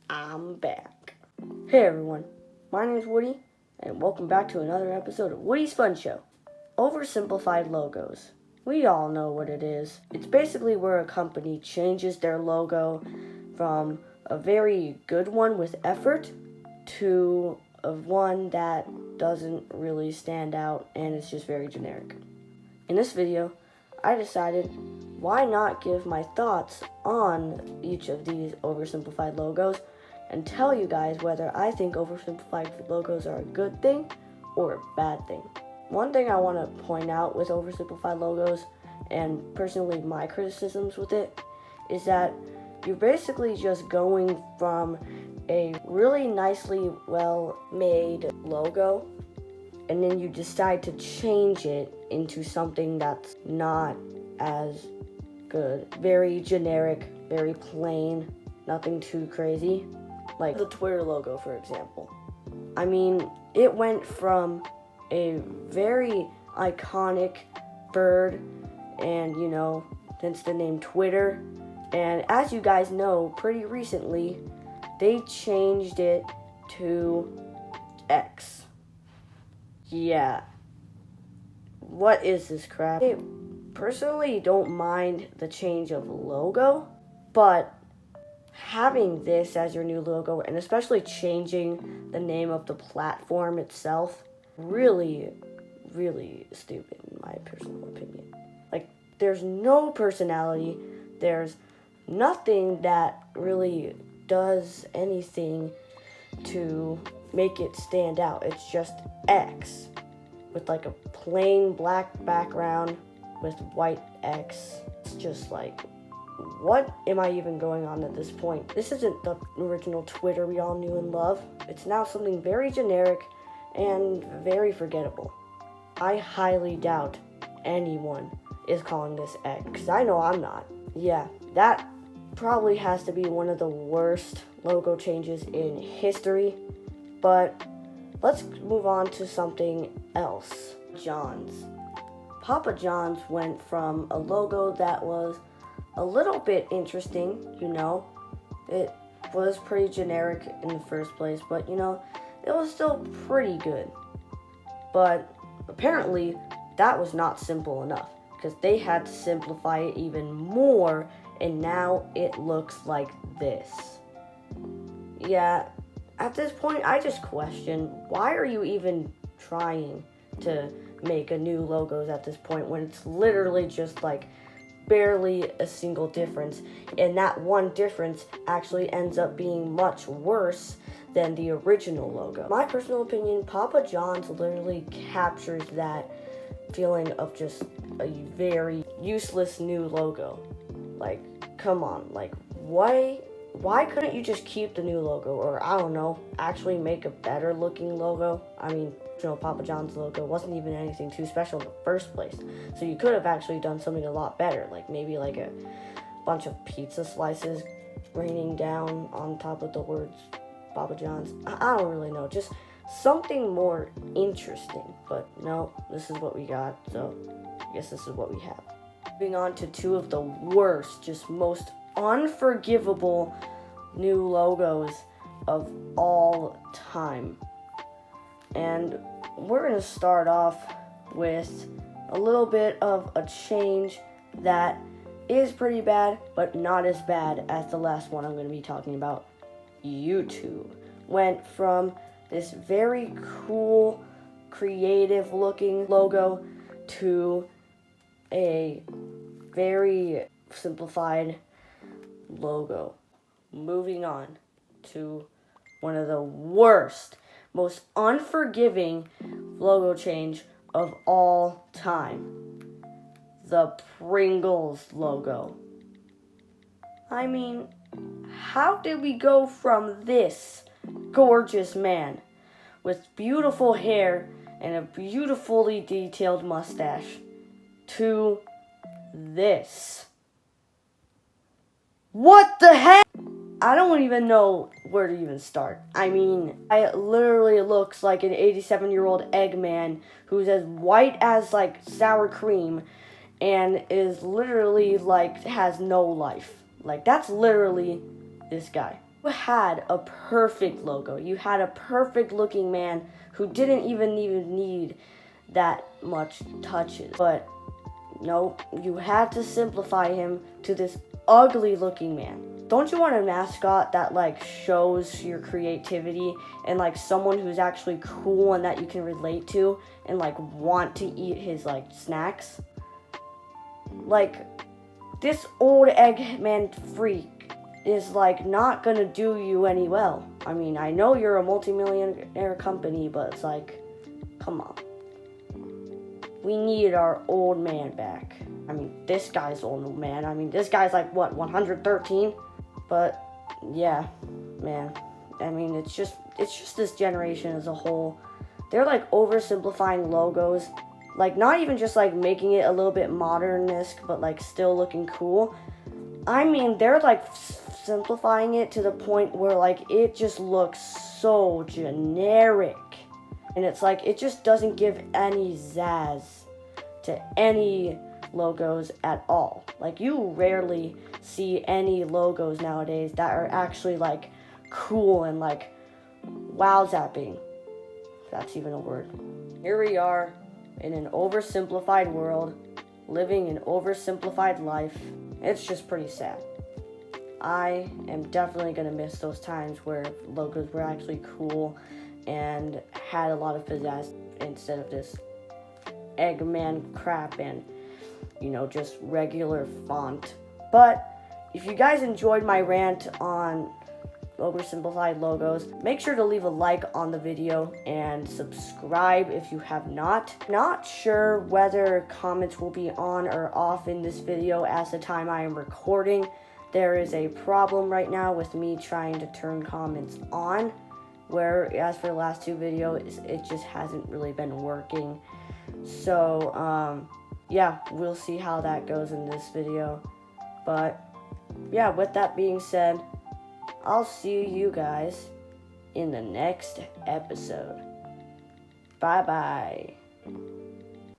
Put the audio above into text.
I'm back. Hey everyone, my name is Woody, and welcome back to another episode of Woody's Fun Show. Oversimplified logos. We all know what it is. It's basically where a company changes their logo from a very good one with effort to a one that doesn't really stand out and it's just very generic. In this video, I decided why not give my thoughts on each of these oversimplified logos and tell you guys whether I think oversimplified logos are a good thing or a bad thing. One thing I want to point out with oversimplified logos, and personally my criticisms with it, is that you're basically just going from a really nicely well-made logo and then you decide to change it into something that's not as good. Very generic, very plain, nothing too crazy. Like the Twitter logo, for example. I mean, it went from a very iconic bird and, hence the name Twitter. And as you guys know, pretty recently, they changed it to X. Yeah. What is this crap? I personally don't mind the change of logo, but having this as your new logo, and especially changing the name of the platform itself, really, really stupid in my personal opinion. Like, there's no personality, there's nothing that really does anything to make it stand out. It's just X with like a plain black background with white X. It's just like, what am I even going on at this point? This isn't the original Twitter we all knew and love. It's now something very generic and very forgettable. I highly doubt anyone is calling this X, because I know I'm not. Yeah, that probably has to be one of the worst logo changes in history, but let's move on to something else. John's. Papa John's went from a logo that was a little bit interesting, It was pretty generic in the first place, but, it was still pretty good. But apparently, that was not simple enough, because they had to simplify it even more, and now it looks like this. Yeah, at this point, I just question, why are you even trying to make a new logos at this point when it's literally just like barely a single difference, and that one difference actually ends up being much worse than the original logo. My personal opinion, Papa John's literally captures that feeling of just a very useless new logo. Like, come on, like, why couldn't you just keep the new logo, or I don't know, actually make a better looking logo? I mean, Papa John's logo wasn't even anything too special in the first place, so you could have actually done something a lot better, like maybe like a bunch of pizza slices raining down on top of the words Papa John's. I don't really know, just something more interesting, but no, this is what we got, so I guess this is what we have. Moving on to two of the worst, just most unforgivable new logos of all time. And we're going to start off with a little bit of a change that is pretty bad, but not as bad as the last one I'm going to be talking about. YouTube went from this very cool, creative looking logo to a very simplified logo. Moving on to one of the worst, most unforgiving logo change of all time. The Pringles logo. I mean, how did we go from this gorgeous man with beautiful hair and a beautifully detailed mustache to this? What the heck? I don't even know where to even start. I mean, it literally looks like an 87-year-old Eggman who's as white as like sour cream and is literally like has no life. Like, that's literally this guy. You had a perfect logo. You had a perfect looking man who didn't even need that much touches. But no, you had to simplify him to this ugly looking man. Don't you want a mascot that like shows your creativity and like someone who's actually cool and that you can relate to and like want to eat his like snacks? Like, this old Eggman freak is like not gonna do you any well. I mean, I know you're a multi-millionaire company, but it's like, come on. We need our old man back. I mean, this guy's old man. I mean, this guy's like, what, 113? But, yeah, man. I mean, it's just this generation as a whole. They're like oversimplifying logos. Like, not even just like making it a little bit modern-esque, but like still looking cool. I mean, they're like simplifying it to the point where like it just looks so generic. And it's like, it just doesn't give any zazz to any logos at all. Like, you rarely see any logos nowadays that are actually like cool and like wow-zapping. If that's even a word. Here we are in an oversimplified world, living an oversimplified life. It's just pretty sad. I am definitely going to miss those times where logos were actually cool and had a lot of pizzazz instead of this Eggman crap and, you know, just regular font. But if you guys enjoyed my rant on oversimplified logos, make sure to leave a like on the video and subscribe if you have not. Not sure whether comments will be on or off in this video as the time I am recording. There is a problem right now with me trying to turn comments on, whereas for the last two videos, it just hasn't really been working. So, yeah, we'll see how that goes in this video. But, yeah, with that being said, I'll see you guys in the next episode. Bye-bye.